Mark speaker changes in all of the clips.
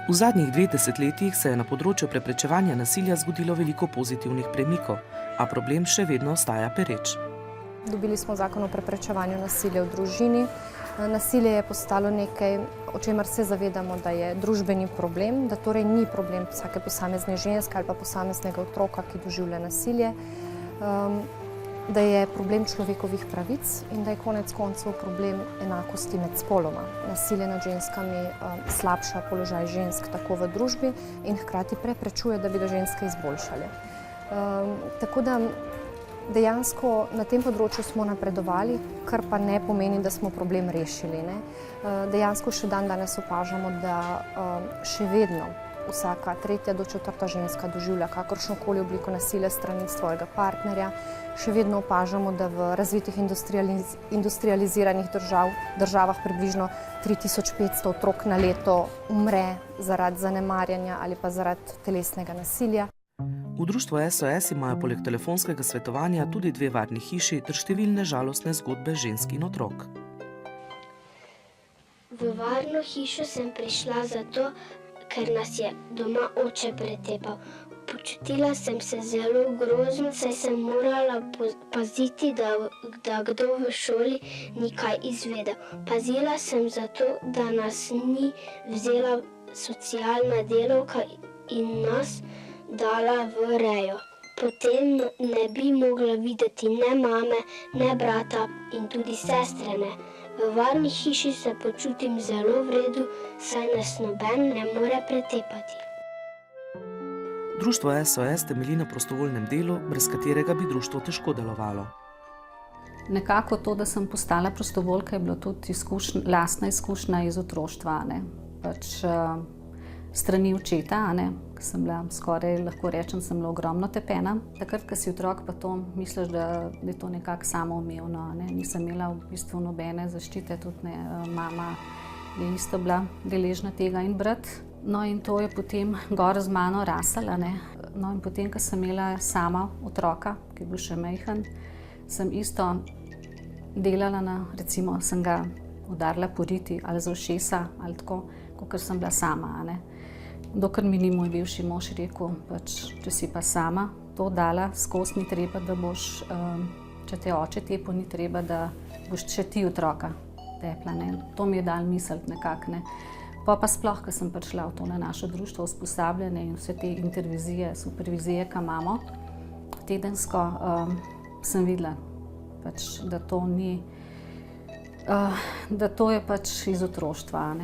Speaker 1: V zadnjih 2 desetletjih se je na področju preprečevanja nasilja zgodilo veliko pozitivnih premikov, a problem še vedno ostaja pereč.
Speaker 2: Dobili smo zakon o preprečevanju nasilja v družini. Nasilje je postalo nekaj, o čemer se zavedamo, da je družbeni problem, da torej ni problem vsake posamezne ženske ali pa posameznega otroka, ki doživlja nasilje, da je problem človekovih pravic in da je konec koncev problem enakosti med spoloma. Nasilje nad ženskami slabša položaj žensk tako v družbi in hkrati preprečuje, da bi ga ženske izboljšale. Tako da dejansko na tem področju smo napredovali, kar pa ne pomeni, da smo problem rešili. Dejansko še danes opažamo, da še vedno vsaka 3. do 4. ženska doživlja kakršnokoli obliko nasilja strani svojega partnerja. Še vedno opažamo, da v razvitih industrializiranih državah približno 3500 otrok na leto umre zaradi zanemarjanja ali pa zaradi telesnega nasilja.
Speaker 1: V društvu SOS imajo poleg telefonskega svetovanja tudi 2 varni hiši ter številne žalostne zgodbe žensk in otrok.
Speaker 3: V varno hišo sem prišla zato, ker nas je doma oče pretepal. Počutila sem se zelo grozno, saj sem morala paziti, da kdo v šoli ni kaj izvedel. Pazila sem zato, da nas ni vzela socialna delavka in nas dala v rejo. Potem ne bi mogla videti ne mame, ne brata in tudi sestre ne. V varni hiši se počutim zelo v redu, saj nas noben ne more pretepati.
Speaker 1: Društvo SOS temelji na prostovoljnem delu, brez katerega bi društvo težko delovalo.
Speaker 4: Nekako to, da sem postala prostovoljka, je bilo tudi lastna izkušnja iz otroštva. Strani očeta, ko sem bila skoraj, lahko rečem, sem bila ogromno tepena. Takrat, ko si otrok, pa to misliš, da je to nekako samoumevno. Nisem imela v bistvu nobene zaščite, tudi mama je isto bila deležna tega in brat. No in to je potem gor z mano rasla. No in potem, ko sem imela sama otroka, ki je bil še majhen, sem isto delala recimo sem ga udarila po riti ali za ušesa ali tako, kakor sem bila sama. Dokler mi ni moj bivši mož rekel, če si pa sama to dala skozi, ni treba, da boš, če te oče tepo, ni treba, da boš še ti otroka tepla. To mi je dal misliti nekako. Pa sploh, ko sem prišla v to na naše društvo, usposabljanje in vse te intervizije, supervizije, ki imamo tedensko, sem videla, da to ni, da to je iz otroštva,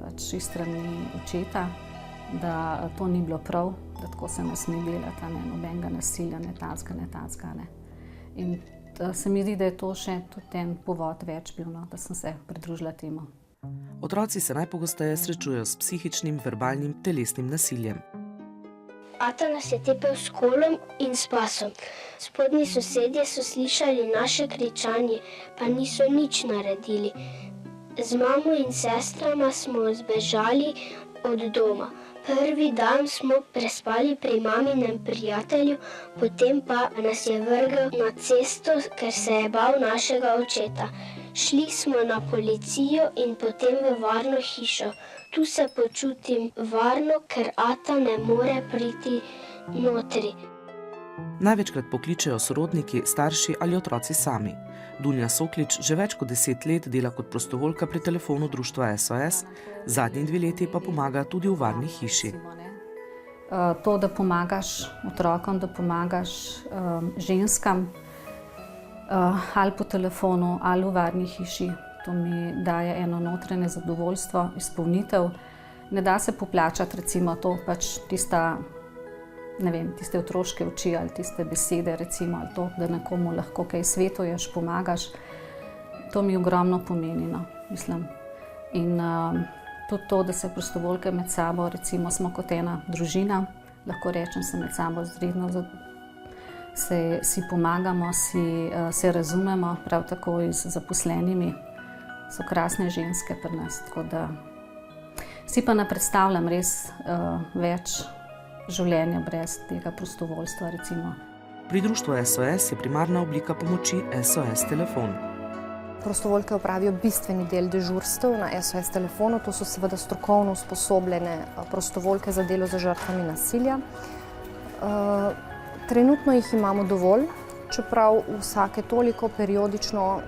Speaker 4: iz strani očeta, da to ni bilo prav, da tako se ne sme delati, nobenega nasilja, ne tacka. In se mi zdi, da je to še tudi en povod več bil, da sem se pridružila temu.
Speaker 1: Otroci se najpogosteje srečujejo s psihičnim, verbalnim, telesnim nasiljem.
Speaker 3: Ata nas je tepel s kolom in s pasom. Spodnji sosedje so slišali naše kričanje, pa niso nič naredili. Z mamo in sestrama smo zbežali od doma. Prvi dan smo prespali pri maminem prijatelju, potem pa nas je vrgel na cesto, ker se je bal našega očeta. Šli smo na policijo in potem v varno hišo. Tu se počutim varno, ker ata ne more priti notri.
Speaker 1: Največkrat pokličejo sorodniki, starši ali otroci sami. Dunja Soklič že več kot 10 let dela kot prostovoljka pri telefonu društva SOS, zadnji 2 leti pa pomaga tudi v varni hiši.
Speaker 4: To, da pomagaš otrokom, da pomagaš ženskam, ali po telefonu, ali v varni hiši, to mi daje eno notranje zadovoljstvo, izpolnitev. Ne da se poplačati, recimo to tista, tiste otroške oči ali tiste besede, recimo, ali to, da nekomu lahko kaj svetuješ, pomagaš. To mi ogromno pomeni, mislim. In tudi to, da se prostovoljke med sabo, recimo smo kot ena družina, lahko rečem, se med sabo zredno si pomagamo, se razumemo, prav tako z zaposlenimi. So krasne ženske pri nas, tako da si pa ne predstavljam res več življenja brez tega prostovoljstva, recimo.
Speaker 1: Pri društvu SOS je primarna oblika pomoči SOS telefon.
Speaker 2: prostovoljke opravijo bistveni del dežurstev na SOS telefonu. To so seveda strokovno usposobljene prostovoljke za delo z žrtvami nasilja. Trenutno jih imamo dovolj, čeprav vsake toliko periodično,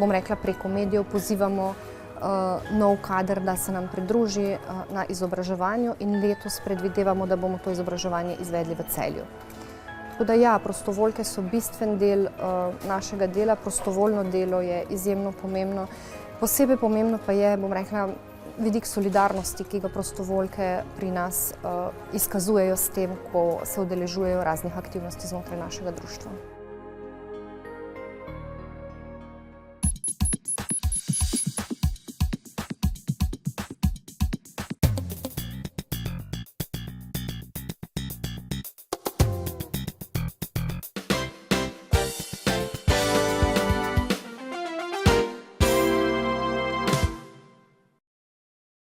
Speaker 2: bom rekla preko medijev, pozivamo nov kader, da se nam pridruži na izobraževanju in letos predvidevamo, da bomo to izobraževanje izvedli v Celju. Tako da ja, prostovoljke so bistven del našega dela, prostovoljno delo je izjemno pomembno. Posebej pomembno pa je, bom rekla, vidik solidarnosti, ki ga prostovoljke pri nas izkazujejo s tem, ko se udeležujejo raznih aktivnosti znotraj našega društva.